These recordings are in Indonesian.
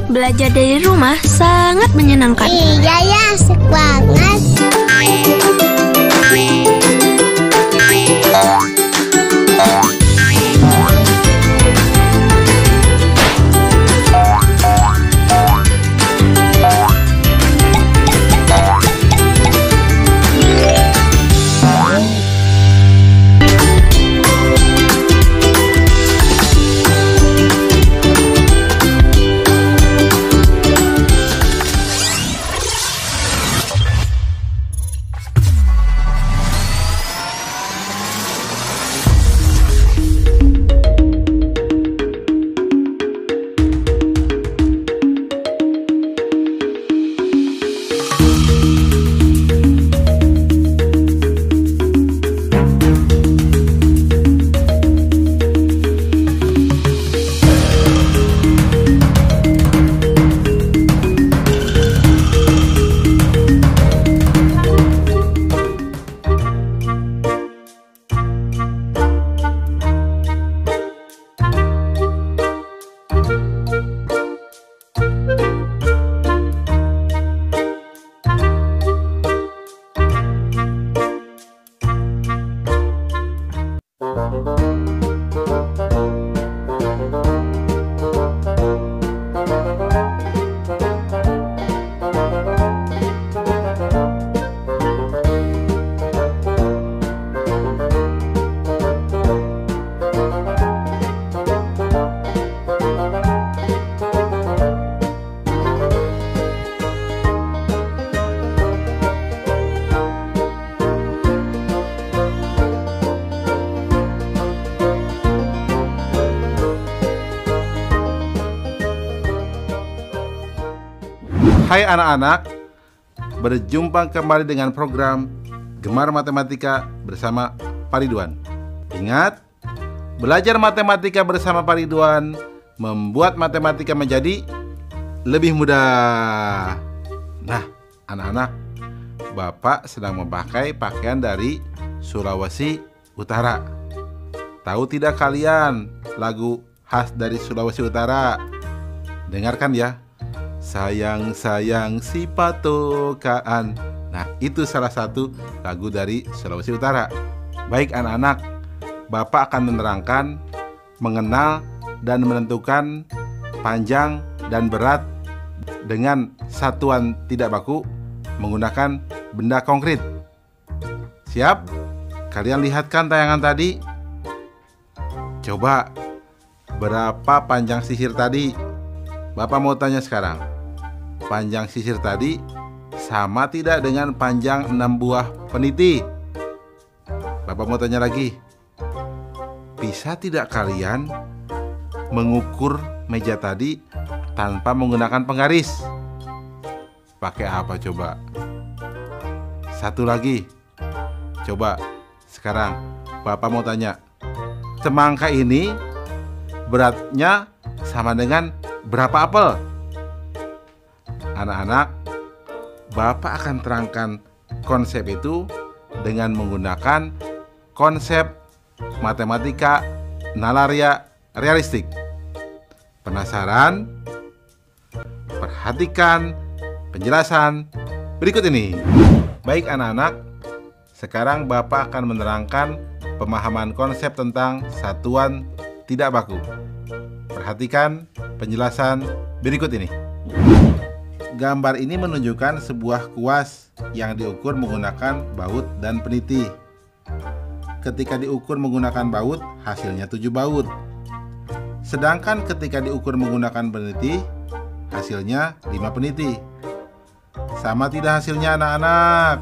Belajar dari rumah sangat menyenangkan. Iya ya, asik banget. Hai anak-anak, berjumpa kembali dengan program Gemar Matematika bersama Pak Ridwan. Ingat, belajar matematika bersama Pak Ridwan membuat matematika menjadi lebih mudah. Nah, anak-anak, Bapak sedang memakai pakaian dari Sulawesi Utara. Tahu tidak kalian lagu khas dari Sulawesi Utara? Dengarkan ya. Sayang-sayang si patokaan. Nah, itu salah satu lagu dari Sulawesi Utara. Baik anak-anak, Bapak akan menerangkan, mengenal, dan menentukan panjang dan berat dengan satuan tidak baku menggunakan benda konkret. Siap? Kalian lihatkan tayangan tadi? Coba, berapa panjang sisir tadi? Bapak mau tanya sekarang. Panjang sisir tadi sama tidak dengan panjang 6 buah peniti? Bapak mau tanya lagi. Bisa tidak kalian mengukur meja tadi tanpa menggunakan penggaris? Pakai apa coba? Satu lagi. Coba sekarang Bapak mau tanya. Semangka ini beratnya sama dengan berapa apel? Anak-anak, Bapak akan terangkan konsep itu dengan menggunakan konsep matematika nalaria realistik. Penasaran? Perhatikan penjelasan berikut ini. Baik anak-anak, sekarang Bapak akan menerangkan pemahaman konsep tentang satuan tidak baku. Perhatikan penjelasan berikut ini. Gambar ini menunjukkan sebuah kuas yang diukur menggunakan baut dan peniti. Ketika diukur menggunakan baut, hasilnya 7 baut. Sedangkan ketika diukur menggunakan peniti, hasilnya 5 peniti. Sama tidak hasilnya anak-anak?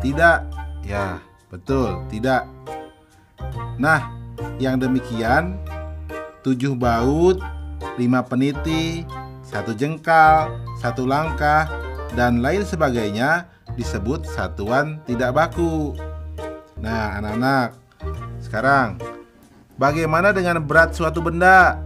Tidak? Ya, betul, tidak. Nah, yang demikian 7 baut, 5 peniti, 1 jengkal, 1 langkah, dan lain sebagainya disebut satuan tidak baku. Nah, anak-anak, sekarang bagaimana dengan berat suatu benda?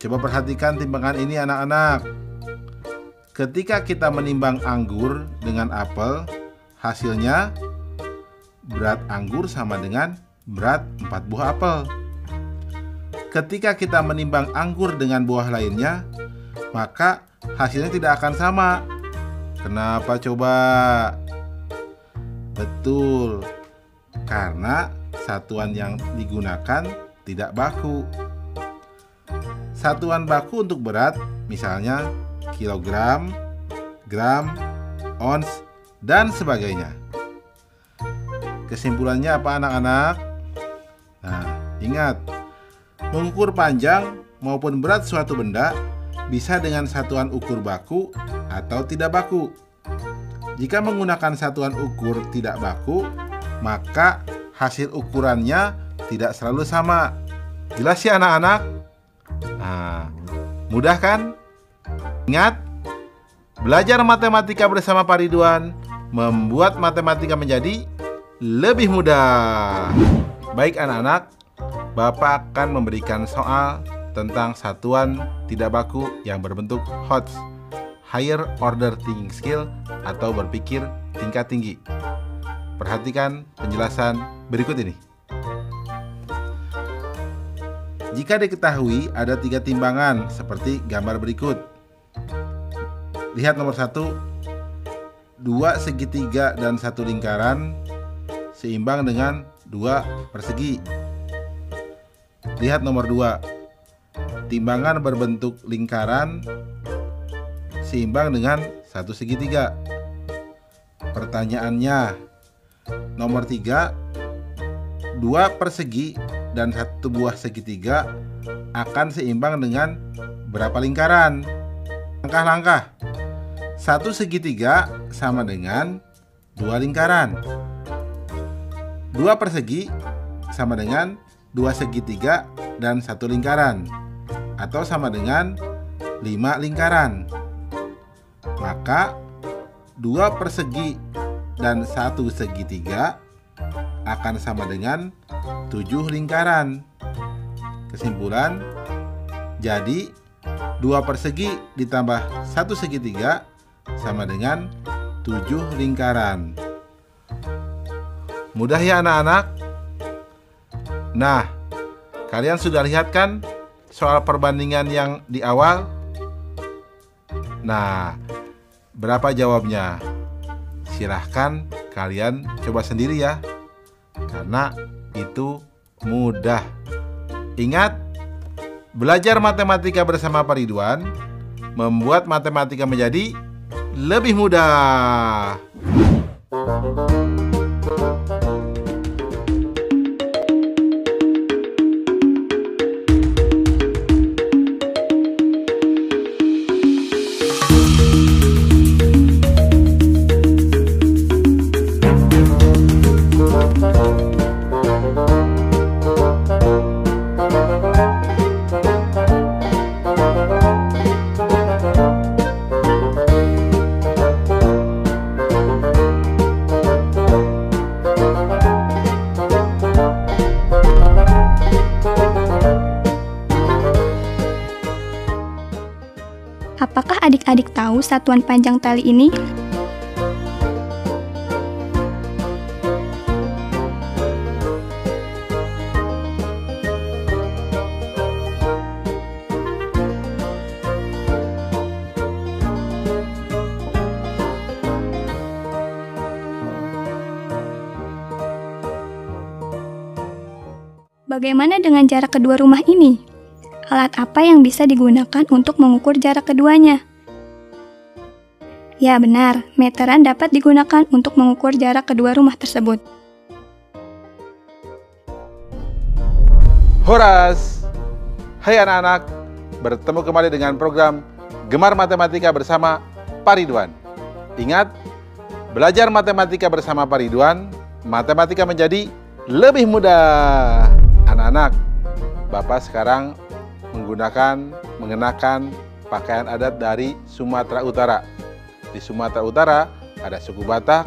Coba perhatikan timbangan ini anak-anak. Ketika kita menimbang anggur dengan apel, hasilnya berat anggur sama dengan berat 4 buah apel. ketika kita menimbang anggur dengan buah lainnya, maka hasilnya tidak akan sama. Kenapa coba? Betul, karena satuan yang digunakan tidak baku. Satuan baku untuk berat misalnya kilogram, gram, ons, dan sebagainya. Kesimpulannya apa anak-anak? Nah, ingat, mengukur panjang maupun berat suatu benda bisa dengan satuan ukur baku atau tidak baku. Jika menggunakan satuan ukur tidak baku, maka hasil ukurannya tidak selalu sama. Jelas ya anak-anak? Nah, mudah kan? Ingat, belajar matematika bersama Pak Ridwan membuat matematika menjadi lebih mudah. Baik anak-anak, Bapak akan memberikan soal tentang satuan tidak baku yang berbentuk HOTS, Higher Order Thinking Skill, atau berpikir tingkat tinggi. Perhatikan penjelasan berikut ini. Jika diketahui ada 3 timbangan seperti gambar berikut. Lihat nomor 1, 2 segitiga dan 1 lingkaran seimbang dengan 2 persegi. Lihat nomor 2, timbangan berbentuk lingkaran seimbang dengan 1 segitiga. Pertanyaannya, nomor 3, 2 persegi dan 1 buah segitiga akan seimbang dengan berapa lingkaran? Langkah-langkah. 1 segitiga sama dengan 2 lingkaran. 2 persegi sama dengan 2 segitiga dan 1 lingkaran, atau sama dengan 5 lingkaran. Maka 2 persegi dan 1 segitiga akan sama dengan 7 lingkaran. Kesimpulan, jadi 2 persegi ditambah 1 segitiga sama dengan 7 lingkaran. Mudah ya anak-anak? Nah, kalian sudah lihat kan soal perbandingan yang di awal? Nah, berapa jawabnya? Silahkan kalian coba sendiri ya, karena itu mudah. Ingat, belajar matematika bersama Pak Ridwan membuat matematika menjadi lebih mudah. Apakah adik-adik tahu satuan panjang tali ini? Bagaimana dengan jarak kedua rumah ini? Alat apa yang bisa digunakan untuk mengukur jarak keduanya? Ya benar, meteran dapat digunakan untuk mengukur jarak kedua rumah tersebut. Horas! Hai anak-anak, bertemu kembali dengan program Gemar Matematika bersama Pak Ridwan. Ingat, belajar matematika bersama Pak Ridwan, matematika menjadi lebih mudah. Anak-anak, Bapak sekarang mengenakan pakaian adat dari Sumatera Utara. Di Sumatera Utara ada suku Batak,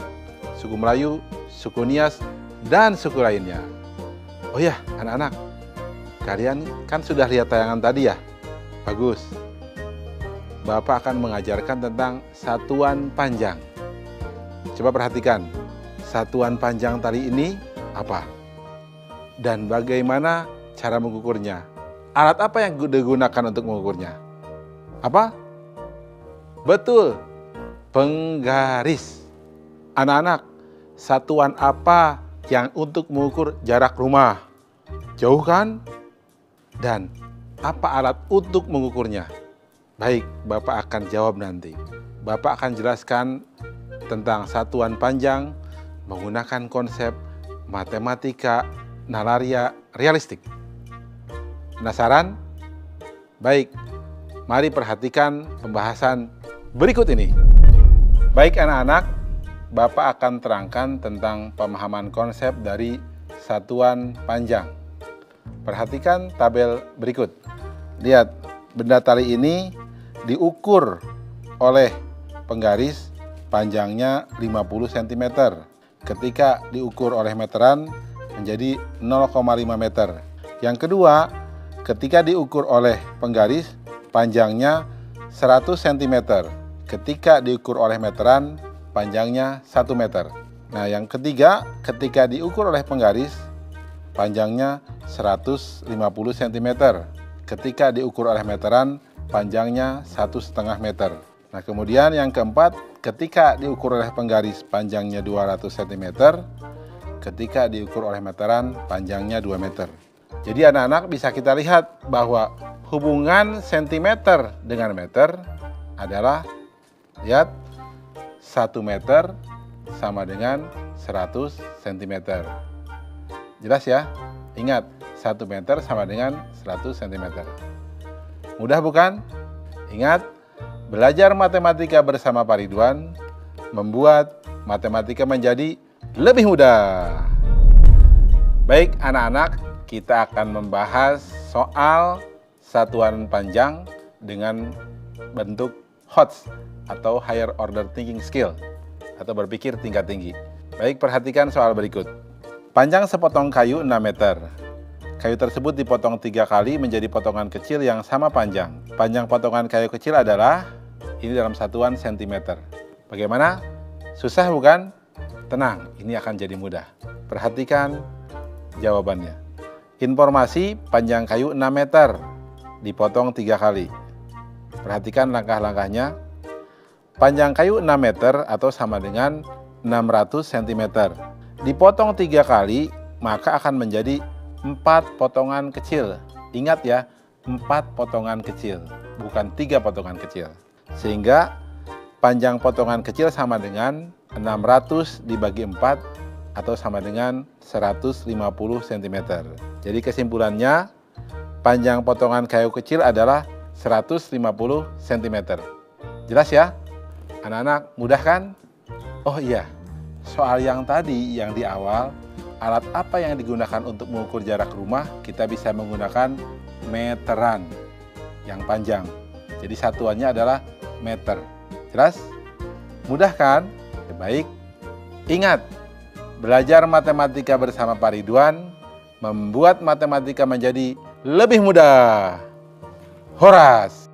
suku Melayu, suku Nias, dan suku lainnya. Oh ya, anak-anak, kalian kan sudah lihat tayangan tadi ya? Bagus. Bapak akan mengajarkan tentang satuan panjang. Coba perhatikan, satuan panjang tali ini apa? Dan bagaimana cara mengukurnya? Alat apa yang digunakan untuk mengukurnya? Apa? Betul, penggaris. Anak-anak, satuan apa yang untuk mengukur jarak rumah? Jauh kan? Dan apa alat untuk mengukurnya? Baik, Bapak akan jawab nanti. Bapak akan jelaskan tentang satuan panjang menggunakan konsep matematika nalaria realistik. Penasaran? Baik, mari perhatikan pembahasan berikut ini. Baik anak-anak, Bapak akan terangkan tentang pemahaman konsep dari satuan panjang. Perhatikan tabel berikut. Lihat, benda tali ini diukur oleh penggaris panjangnya 50 cm. Ketika diukur oleh meteran menjadi 0,5 meter. Yang kedua, ketika diukur oleh penggaris panjangnya 100 cm. Ketika diukur oleh meteran panjangnya 1 meter. Nah, yang ketiga, ketika diukur oleh penggaris panjangnya 150 cm. Ketika diukur oleh meteran panjangnya 1,5 meter. Nah, kemudian yang keempat, ketika diukur oleh penggaris panjangnya 200 cm. Ketika diukur oleh meteran panjangnya 2 meter. Jadi anak-anak bisa kita lihat bahwa hubungan sentimeter dengan meter adalah, lihat, 1 meter sama dengan 100 cm. Jelas ya? Ingat, 1 meter sama dengan 100 cm. Mudah bukan? Ingat, belajar matematika bersama Pak Ridwan membuat matematika menjadi lebih mudah. Baik anak-anak, kita akan membahas soal satuan panjang dengan bentuk HOTS atau Higher Order Thinking Skill atau berpikir tingkat tinggi. Baik, perhatikan soal berikut. Panjang sepotong kayu 6 meter. Kayu tersebut dipotong 3 kali menjadi potongan kecil yang sama panjang. Panjang potongan kayu kecil adalah, ini dalam satuan sentimeter. Bagaimana? Susah bukan? Tenang, ini akan jadi mudah. Perhatikan jawabannya. Informasi panjang kayu 6 meter, dipotong 3 kali. Perhatikan langkah-langkahnya. Panjang kayu 6 meter atau sama dengan 600 cm. Dipotong 3 kali, maka akan menjadi 4 potongan kecil. Ingat ya, 4 potongan kecil, bukan 3 potongan kecil. Sehingga panjang potongan kecil sama dengan 600 dibagi 4 atau sama dengan 150 cm. Jadi kesimpulannya, panjang potongan kayu kecil adalah 150 cm. Jelas ya? Anak-anak, mudah kan? Oh iya, soal yang tadi yang di awal, alat apa yang digunakan untuk mengukur jarak rumah? Kita bisa menggunakan meteran yang panjang. Jadi satuannya adalah meter. Jelas? Mudah kan? Baik. Ingat, belajar matematika bersama Pak Ridwan membuat matematika menjadi lebih mudah. Horas!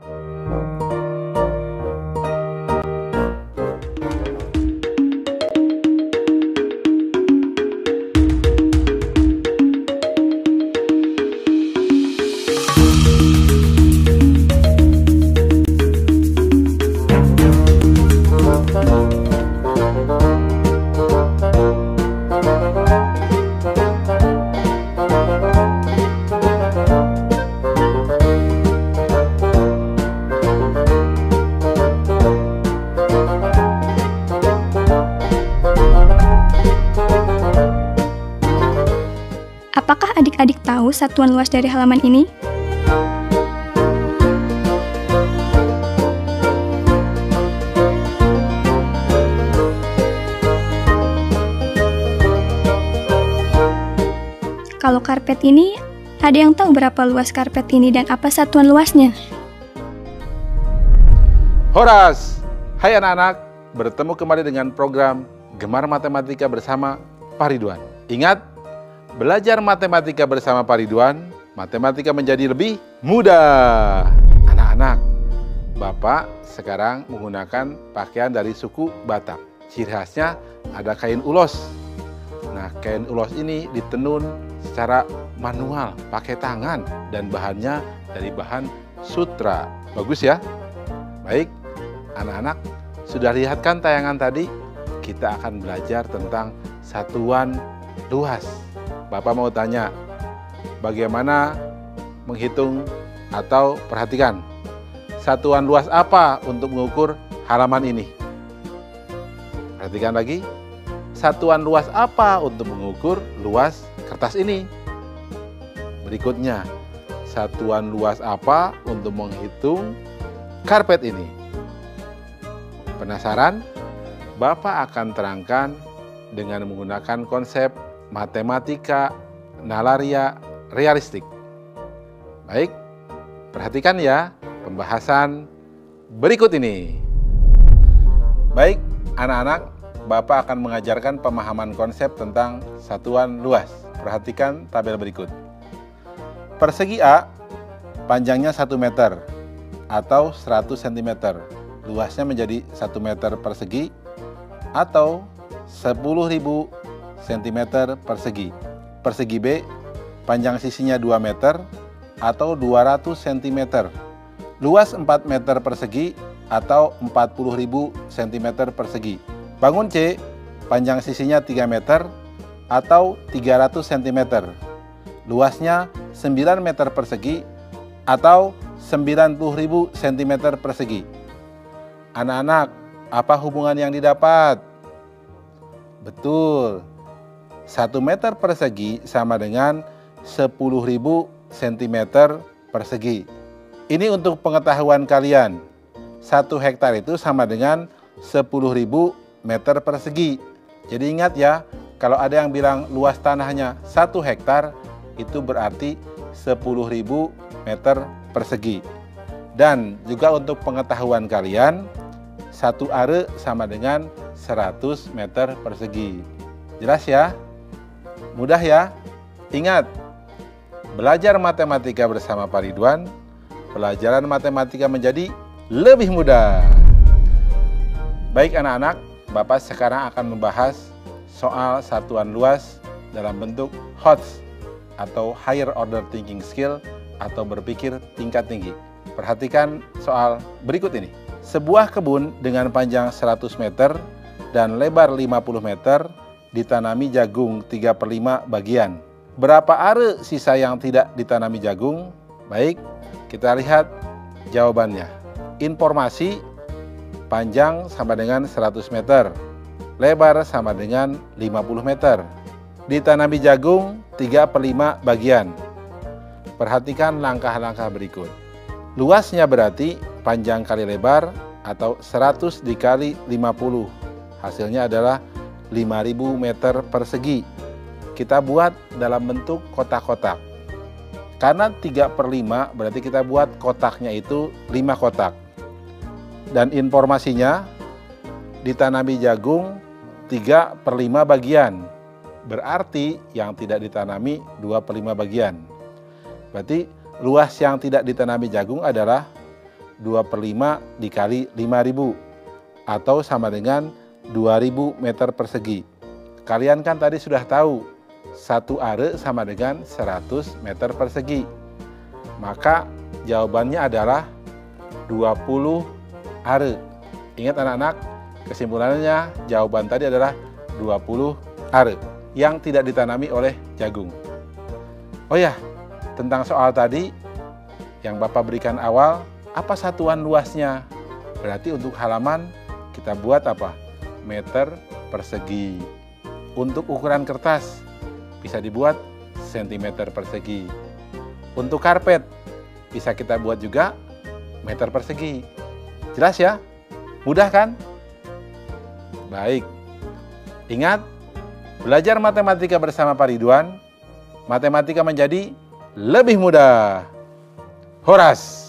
Apakah adik-adik tahu satuan luas dari halaman ini? Kalau karpet ini, ada yang tahu berapa luas karpet ini dan apa satuan luasnya? Horas! Hai anak-anak, bertemu kembali dengan program Gemar Matematika bersama Pak Ridwan. Ingat, belajar matematika bersama Pak Ridwan, matematika menjadi lebih mudah. Anak-anak, Bapak sekarang menggunakan pakaian dari suku Batak. Ciri khasnya ada kain ulos. Nah, kain ulos ini ditenun secara manual, pakai tangan, dan bahannya dari bahan sutra. Bagus ya? Baik, anak-anak, sudah lihat kan tayangan tadi? Kita akan belajar tentang satuan luas. Bapak mau tanya, bagaimana menghitung atau perhatikan, satuan luas apa untuk mengukur halaman ini? Perhatikan lagi, satuan luas apa untuk mengukur luas kertas ini? Berikutnya, satuan luas apa untuk menghitung karpet ini? Penasaran? Bapak akan terangkan dengan menggunakan konsep matematika nalaria realistik. Baik, perhatikan ya pembahasan berikut ini. Baik, anak-anak, Bapak akan mengajarkan pemahaman konsep tentang satuan luas. Perhatikan tabel berikut. Persegi A, panjangnya 1 meter atau 100 cm. Luasnya menjadi 1 meter persegi atau 10.000 cm persegi. Persegi B, panjang sisinya 2 meter atau 200 cm. Luas 4 meter persegi atau 40.000 cm persegi. Bangun C, panjang sisinya 3 meter atau 300 cm. Luasnya 9 meter persegi atau 90.000 cm persegi. Anak-anak, apa hubungan yang didapat? Betul, 1 meter persegi sama dengan 10.000 cm persegi. Ini untuk pengetahuan kalian, 1 hektar itu sama dengan 10.000 meter persegi. Jadi ingat ya, kalau ada yang bilang luas tanahnya 1 hektar, itu berarti 10.000 meter persegi. Dan juga untuk pengetahuan kalian, 1 are sama dengan 100 meter persegi. Jelas ya? Mudah ya? Ingat, belajar matematika bersama Pak Ridwan, pelajaran matematika menjadi lebih mudah. Baik anak-anak, Bapak sekarang akan membahas soal satuan luas dalam bentuk HOTS atau Higher Order Thinking Skill atau berpikir tingkat tinggi. Perhatikan soal berikut ini. Sebuah kebun dengan panjang 100 meter dan lebar 50 meter ditanami jagung 3/5 bagian. Berapa are sisa yang tidak ditanami jagung? Baik, kita lihat jawabannya. Informasi panjang sama dengan 100 meter, lebar sama dengan 50 meter. Ditanami jagung 3/5 bagian. Perhatikan langkah-langkah berikut. Luasnya berarti panjang kali lebar atau 100 dikali 50. Hasilnya adalah 5.000 meter persegi. Kita buat dalam bentuk kotak-kotak. Karena 3/5 berarti kita buat kotaknya itu 5 kotak. Dan informasinya ditanami jagung 3/5 bagian. Berarti yang tidak ditanami 2/5 bagian. Berarti luas yang tidak ditanami jagung adalah 2/5 dikali 5.000 atau sama dengan 2.000 meter persegi. Kalian kan tadi sudah tahu 1 are sama dengan 100 meter persegi. Maka jawabannya adalah 20 are. Ingat anak-anak, kesimpulannya jawaban tadi adalah 20 are yang tidak ditanami oleh jagung. Oh ya, tentang soal tadi yang Bapak berikan awal, apa satuan luasnya? Berarti untuk halaman kita buat apa? Meter persegi. Untuk ukuran kertas bisa dibuat sentimeter persegi. Untuk karpet bisa kita buat juga meter persegi. Jelas ya? Mudah kan? Baik. Ingat, belajar matematika bersama Pak Ridwan, matematika menjadi lebih mudah. Horas!